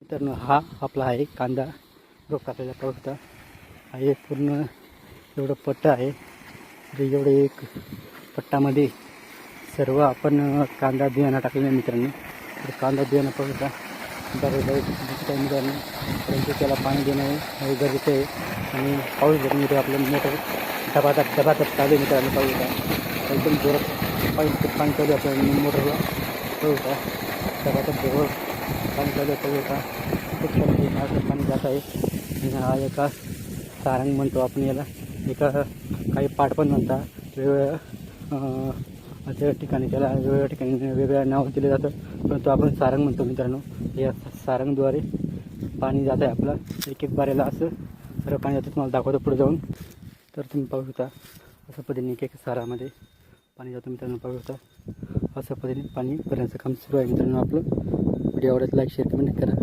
मित्रांनो, हा आपला आहे कांदा रोप टाकलेला पाहू शकता. हा एक पूर्ण एवढं पट्ट आहे. एवढे एक पट्टामध्ये सर्व आपण कांदा बियाणं टाकलेलं आहे मित्रांनो. तर कांदा बियाणं पाहू शकता बरेच मित्रांनो, परंतु त्याला पाणी देणं हे गरजेचं आहे. आणि पाऊस जर आपलं मोटर डबातात चालू आहे मित्रांनो. पाहू शकता एकदम जोरात पाणी चालू आहे आपल्या मोटरला. पाहू शकता डबातात जवळ पाणी चालू आहे. पाहू शकता खूप छान पाणी जात आहे. हा एका सारंग म्हणतो आपण याला, एका काही पाट पण म्हणतात. वेगवेगळ्या अशा ठिकाणी त्याला वेगवेगळ्या ठिकाणी वेगवेगळं नाव दिलं जातं, परंतु आपण सारंग म्हणतो मित्रांनो. या सारंगद्वारे पाणी जात आहे आपलं एक एक बारेला. असं सर्व पाणी जातं, तुम्हाला दाखवतो पुढे जाऊन. तर तुम्ही पाहू शकता अशा पद्धतीने एक एक सारामध्ये पाणी जातं मित्रांनो. पाहू शकता अशा पद्धतीने पाणी भरण्याचं काम सुरू आहे मित्रांनो आपलं. व्हिडिओ आवडत लाईक शेअर कमेंट करा.